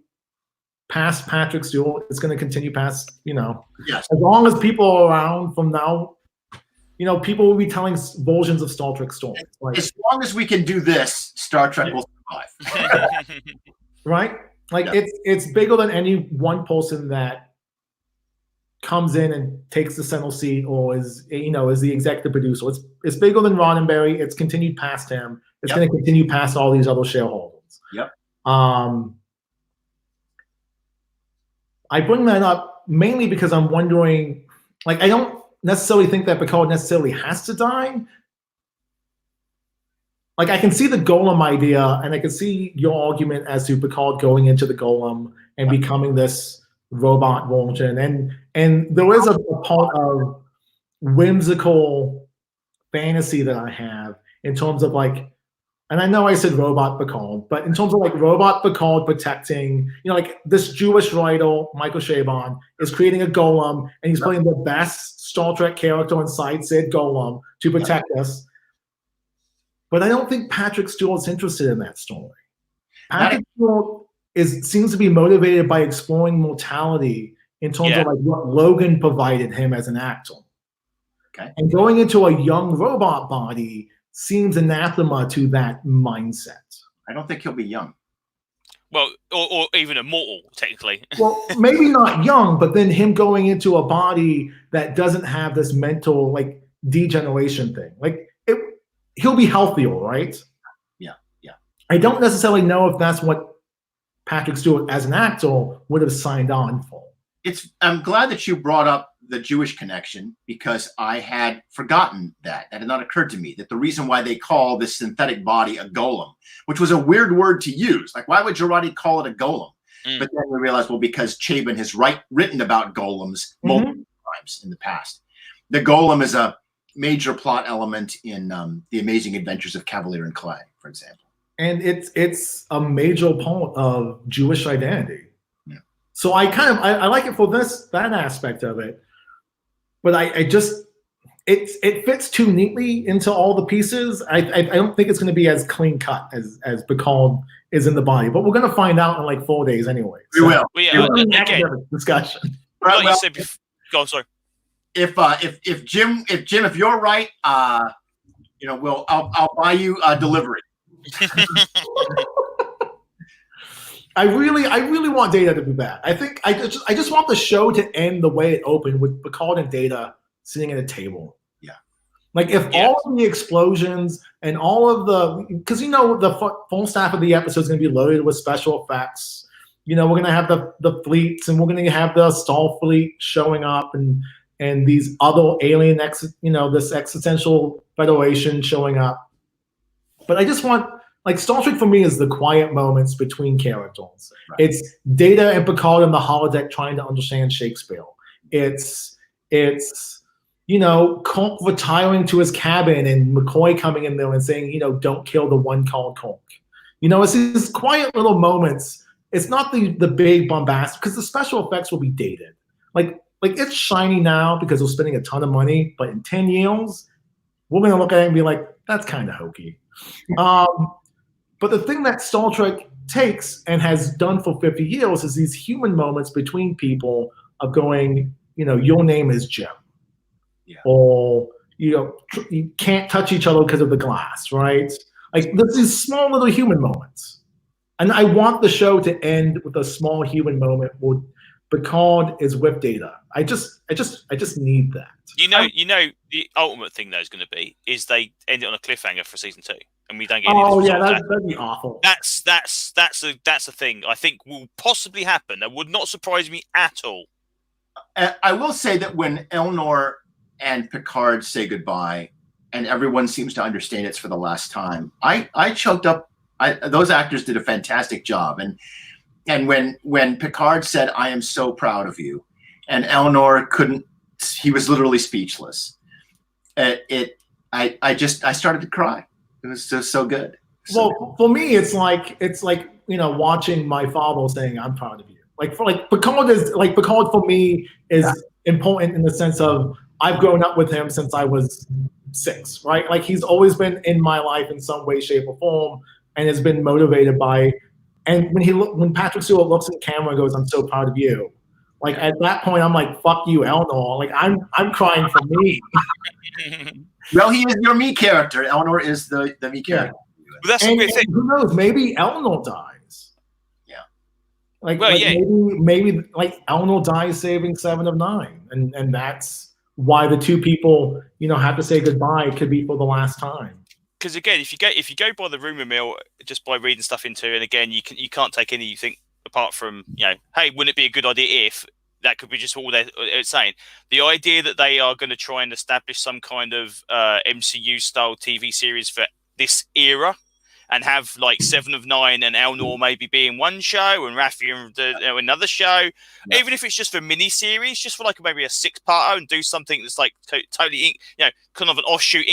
past Patrick Stewart. It's going to continue past, Yes. as long as people are around from now, people will be telling versions of Star Trek stories. Like, as long as we can do this, Star Trek will survive. Right? Like it's bigger than any one person that comes in and takes the center seat or is the executive producer. It's bigger than Roddenberry. It's continued past him. It's going to continue past all these other shareholders. Yep. I bring that up mainly because I'm wondering, like, I don't necessarily think that Picard necessarily has to die. Like, I can see the golem idea, and I can see your argument as to Picard going into the golem and becoming this robot version. And there is a part of whimsical fantasy that I have in terms of like, and I know I said robot Picard, but in terms of like robot Picard protecting, like this Jewish writer, Michael Chabon, is creating a golem, and he's putting the best Star Trek character inside said golem to protect us. But I don't think Patrick Stewart's interested in that story. Patrick Stewart seems to be motivated by exploring mortality in terms of like what Logan provided him as an actor. Okay. And going into a young robot body seems anathema to that mindset. I don't think he'll be young. Well, or even immortal, technically. Well, maybe not young, but then him going into a body that doesn't have this mental like degeneration thing. Like he'll be healthier, right? Yeah. I don't necessarily know if that's what Patrick Stewart as an actor would have signed on for. I'm glad that you brought up the Jewish connection, because I had forgotten that. That had not occurred to me, that the reason why they call this synthetic body a golem, which was a weird word to use. Like, why would Girardi call it a golem? But then we realized, well, because Chabon has written about golems multiple times in the past. The golem is a major plot element in The Amazing Adventures of Cavalier and Clay, for example. And it's a major part of Jewish identity. Yeah. So I like it for that aspect of it. But it fits too neatly into all the pieces. I don't think it's going to be as clean cut as Picard is in the body. But we're going to find out in like 4 days anyway. We will. Academic discussion. Like you said before, go on, sorry. If Jim, if you're right, I'll buy you a delivery. I really want Data to be back. I think I just want the show to end the way it opened, with Picard and Data sitting at a table. Yeah. Like if all of the explosions and all of because the full staff of the episode is going to be loaded with special effects. We're going to have the fleets, and we're going to have the Starfleet showing up, and these other alien this existential federation showing up. But I just want, like, Star Trek for me is the quiet moments between characters. Right. It's Data and Picard in the holodeck trying to understand Shakespeare. It's Kirk retiring to his cabin and McCoy coming in there and saying, don't kill the one called Kirk. It's these quiet little moments. It's not the big bombastic, because the special effects will be dated. Like it's shiny now because we're spending a ton of money, but in 10 years, we're going to look at it and be like, that's kind of hokey. But the thing that Star Trek takes and has done for 50 years is these human moments between people of going, your name is Jim. Yeah. Or, you can't touch each other because of the glass, right? Like, there's these small little human moments. And I want the show to end with a small human moment where Picard is with Data. I just need that. You know, the ultimate thing though is going to be is they end it on a cliffhanger for season 2, and we don't get any of this. That'd be awful. That's a thing I think will possibly happen. That would not surprise me at all. I will say that when Elnor and Picard say goodbye, and everyone seems to understand it's for the last time, I choked up. Those actors did a fantastic job, and when Picard said, "I am so proud of you," and Elnor couldn't. He was literally speechless. I started to cry. It was just so good. Well, for me, it's like watching my father saying, "I'm proud of you." Picard for me is important in the sense of I've grown up with him since I was 6, right? Like he's always been in my life in some way, shape, or form, and has been motivated by. And when Patrick Stewart looks at the camera and goes, "I'm so proud of you," like at that point, I'm like, "Fuck you, Elnor!" Like I'm crying for me. Well, he is your me character. Elnor is the me character. But that's the weird thing. Who knows? Maybe Elnor dies. Yeah. Maybe Elnor dies saving 7 of 9, and that's why the 2 people have to say goodbye. It could be for the last time. Because again, if you go by the rumor mill, just by reading stuff into, and again, you can't take anything apart from hey, wouldn't it be a good idea if that could be just all they're saying. The idea that they are going to try and establish some kind of MCU style TV series for this era, and have like 7 of 9 and Elnor maybe be in one show and Raffi in another show, even if it's just for mini series, just for like maybe a 6-parter, and do something that's like totally kind of an offshoot,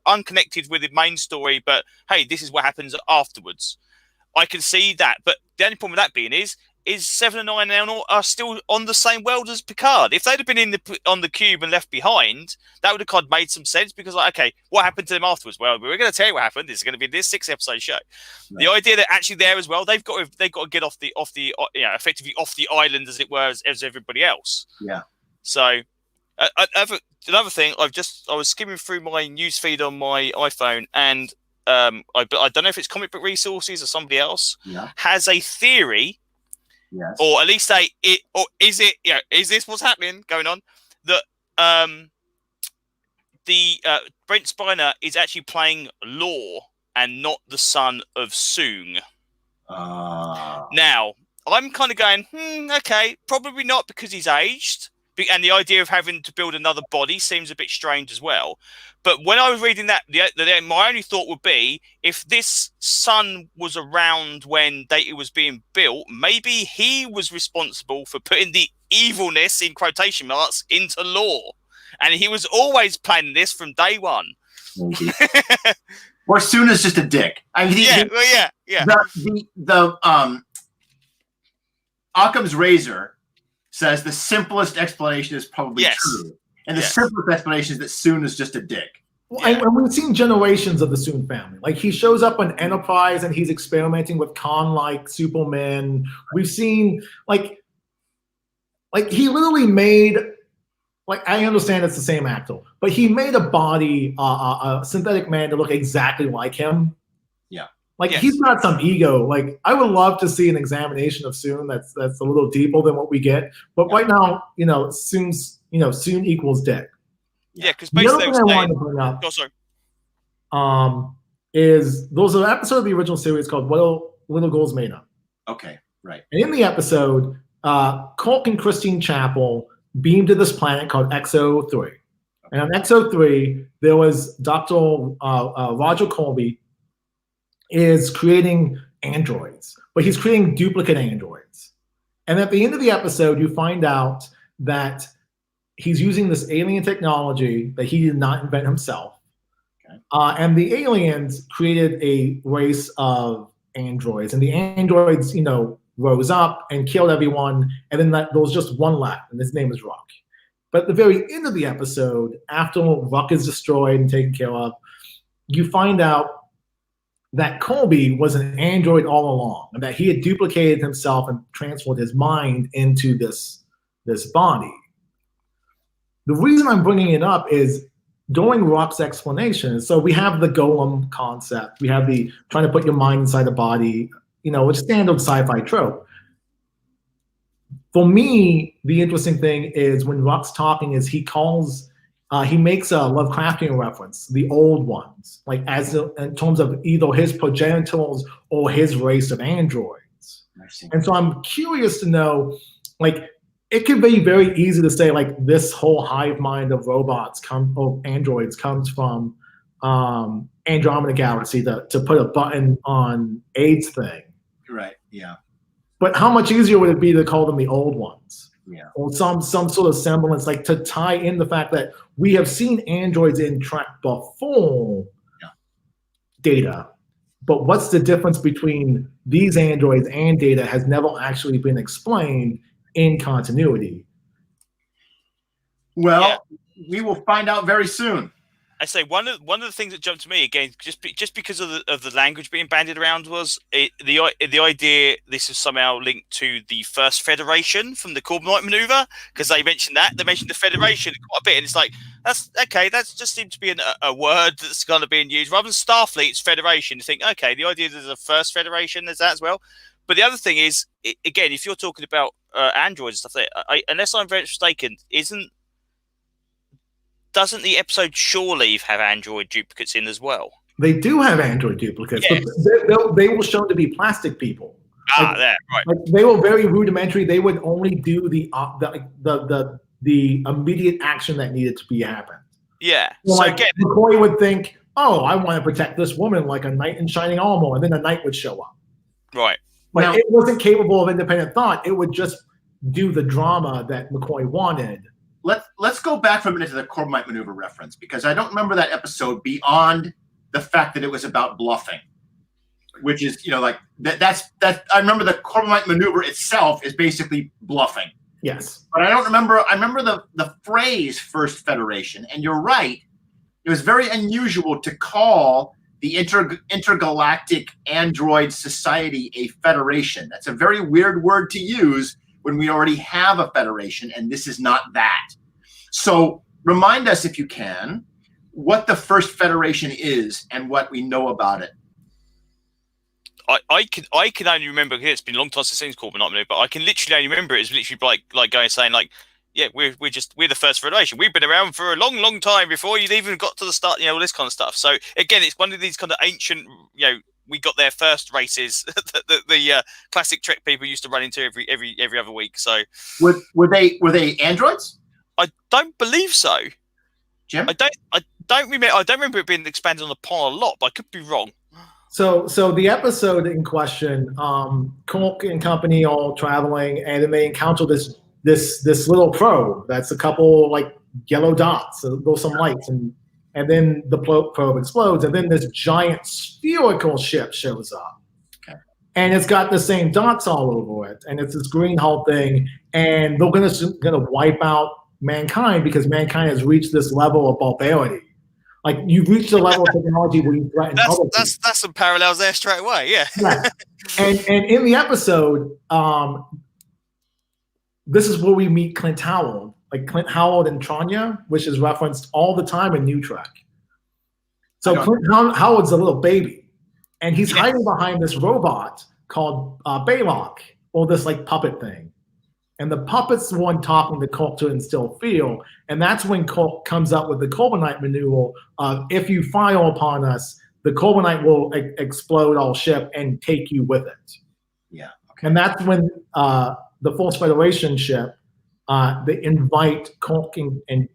unconnected with the main story. But hey, this is what happens afterwards. I can see that, but the only problem with that being is 7 and 9 and Elnor are still on the same world as Picard. If they'd have been on the cube and left behind, that would have kind of made some sense, because okay, what happened to them afterwards? Well, we're going to tell you what happened. This is going to be this 6-episode show. Right. The idea that actually there as well, they've got to get off the effectively off the island, as it were, as everybody else. Yeah. So another thing, I was skimming through my news feed on my iPhone, and I don't know if it's Comic Book Resources or somebody else has a theory. Yes. Or at least is this what's happening going on? That Brent Spiner is actually playing Lore and not the son of Soong. Now, I'm kind of going, okay, probably not, because he's aged. And the idea of having to build another body seems a bit strange as well. But when I was reading that, my only thought would be, if this son was around when Data was being built, maybe he was responsible for putting the evilness, in quotation marks, into Lore. And he was always planning this from day one. Or Soong is just a dick. I mean, yeah. The Occam's razor says the simplest explanation is probably true. And the simplest explanation is that Soong is just a dick. Well, and we've seen generations of the Soong family. Like, he shows up on Enterprise and he's experimenting with Khan-like Superman. We've seen, like he literally made, I understand it's the same actor, but he made a body, a synthetic man to look exactly like him. He's got some ego. Like, I would love to see an examination of Soong that's a little deeper than what we get. But right now, Soong equals dick. Yeah, because basically the other thing I wanted to bring up is there's an episode of the original series called What Little Girls Made Up. Okay, right. And in the episode, Kirk and Christine Chapel beamed to this planet called XO3. Okay. And on XO3, there was Dr. Roger Colby is creating androids, but he's creating duplicate androids. And at the end of the episode, you find out that he's using this alien technology that he did not invent himself. Okay. And the aliens created a race of androids, and the androids, rose up and killed everyone. And then there was just one left, and his name is Ruck. But at the very end of the episode, after Ruck is destroyed and taken care of, you find out that Colby was an android all along, and that he had duplicated himself and transferred his mind into this body. The reason I'm bringing it up is during Ruck's explanation, so we have the golem concept, we have the trying to put your mind inside the body, a standard sci-fi trope. For me, the interesting thing is when Ruck's talking is he calls he makes a Lovecraftian reference, the old ones, like in terms of either his progenitors or his race of androids. And so I'm curious to know, like, it could be very easy to say, like, this whole hive mind of androids comes from Andromeda Galaxy to put a button on AIDS thing. Right. Yeah. But how much easier would it be to call them the old ones? Yeah. Or some sort of semblance, like to tie in the fact that we have seen androids in Trek before Data, but what's the difference between these androids and Data has never actually been explained in continuity. Well, we will find out very soon. I say one of the things that jumped to me again, just because of the language being bandied around, was the idea this is somehow linked to the First Federation from the Corbomite maneuver, because they mentioned the Federation quite a bit, and it's like that's okay. That just seems to be a word that's kind of being used rather than Starfleet. It's Federation. You think okay, the idea there's a First Federation, there's that as well. But the other thing is, again, if you're talking about androids and stuff, unless I'm very mistaken, doesn't the episode Shore Leave have android duplicates in as well? They do have android duplicates, yes. But they were shown to be plastic people. Right. Like they were very rudimentary. They would only do the immediate action that needed to be happened. Yeah. So like again, McCoy would think, "Oh, I want to protect this woman like a knight in shining armor," and then a knight would show up. Right. But it wasn't capable of independent thought. It would just do the drama that McCoy wanted. Let's go back for a minute to the Corbomite maneuver reference, because I don't remember that episode beyond the fact that it was about bluffing, which is, like that's I remember the Corbomite maneuver itself is basically bluffing. Yes. But I remember the phrase First Federation, and you're right. It was very unusual to call the intergalactic android society a federation. That's a very weird word to use when we already have a federation, and this is not that. So remind us, if you can, what the First Federation is and what we know about it. I can only remember, it's been a long time since I've seen Corbomite, but I can literally only remember it as literally like going saying like, yeah, we're the First Federation. We've been around for a long time before you'd even got to the start, all this kind of stuff. So again, it's one of these kind of ancient, we got there first races that the classic Trek people used to run into every other week. So were they androids? I don't believe so. Jim? I don't remember it being expanded on upon a lot, but I could be wrong. So the episode in question, Kirk and company all traveling, and then they encounter this little probe that's a couple like yellow dots, so there's some lights, and then the probe explodes, and then this giant spherical ship shows up. Okay. And it's got the same dots all over it, and it's this green hull thing, and they're gonna wipe out mankind because mankind has reached this level of barbarity. Like you've reached a level of technology where you threaten other people. That's some parallels there straight away, yeah. And in the episode, this is where we meet Clint Howard, like Clint Howard and Tranya, which is referenced all the time in New Trek. So Clint Howard's a little baby, and he's hiding behind this robot called Baylock, or this like puppet thing. And the puppet's the one talking to Kirk to instill fear, and that's when Kirk comes up with the Corbomite maneuver of, if you fire upon us, the Corbomite will explode our ship and take you with it. Yeah. Okay. And that's when the First Federation ship, they invite Kirk and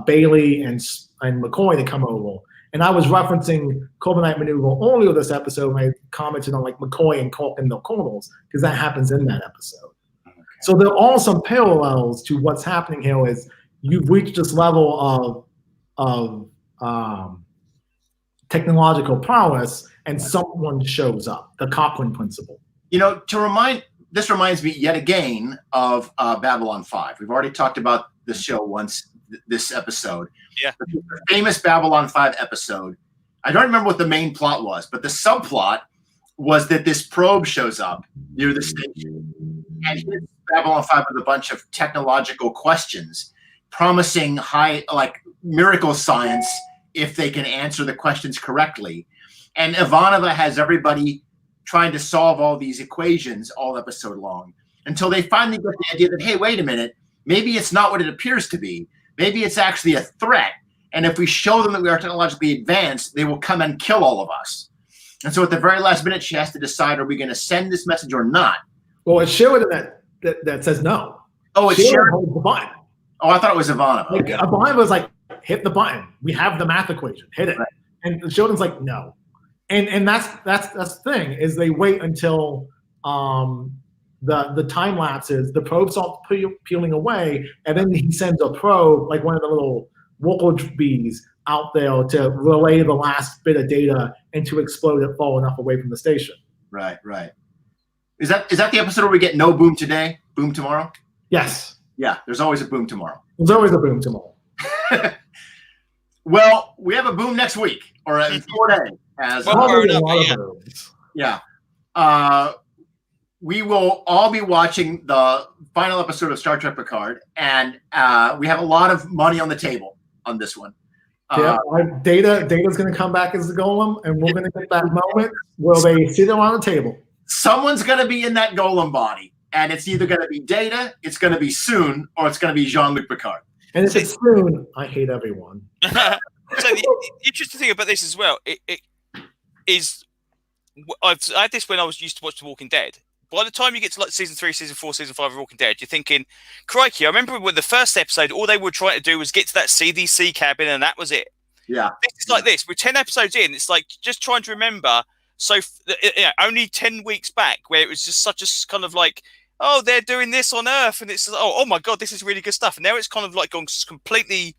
Bailey and McCoy to come over. And I was referencing Corbomite maneuver earlier this episode when I commented on like McCoy and Kirk and the colonels, because that happens in that episode. Okay. So there are some parallels to what's happening here. Is you've reached this level of technological prowess, and someone shows up. The Cochrane principle. This reminds me yet again of Babylon 5. We've already talked about the show once this episode. Yeah. The famous Babylon 5 episode. I don't remember what the main plot was, but the subplot was that this probe shows up near the station and hits Babylon 5 with a bunch of technological questions, promising high, like miracle science if they can answer the questions correctly. And Ivanova has everybody trying to solve all these equations all episode long until they finally get the idea that, hey, wait a minute, maybe it's not what it appears to be. Maybe it's actually a threat. And if we show them that we are technologically advanced, they will come and kill all of us. And so at the very last minute, she has to decide, are we going to send this message or not? Well, it's Sheridan that says no. Oh, it's Sheridan. Holds the button. Oh, I thought it was Ivana. Like, Ivana was like, hit the button. We have the math equation. Hit it. Right. And Sheridan's like, no. And that's the thing, is they wait until the time lapses, the probe starts peeling away, and then he sends a probe, like one of the little vocal bees, out there to relay the last bit of data and to explode it far enough away from the station. Right. Is that the episode where we get no boom today, boom tomorrow? Yes. Yeah, there's always a boom tomorrow. There's always a boom tomorrow. Well, we have a boom next week, or in 4 days. Yeah. We will all be watching the final episode of Star Trek Picard, and we have a lot of money on the table on this one. Data's going to come back as the golem, and we're going to get that moment where they sit around the table. Someone's going to be in that golem body, and it's either going to be Data, it's going to be soon, or it's going to be Jean-Luc Picard. And if it's soon, I hate everyone. So the interesting thing about this as well, it is, I had this when I used to watch The Walking Dead. By the time you get to like season 3, season 4, season 5 of Walking Dead, you're thinking, crikey, I remember with the first episode, all they were trying to do was get to that CDC cabin, and that was it. Yeah. It's like this. We're 10 episodes in. It's like just trying to remember. So only 10 weeks back, where it was just such a kind of like, oh, they're doing this on Earth, and it's oh my God, this is really good stuff. And now it's kind of like gone completely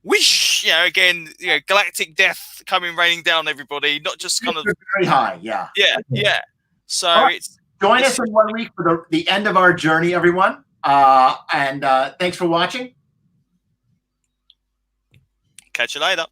whoosh, again, galactic death coming raining down everybody, not just kind of very high. Yeah. So right. Join us in 1 week for the end of our journey, everyone. And thanks for watching. Catch you later.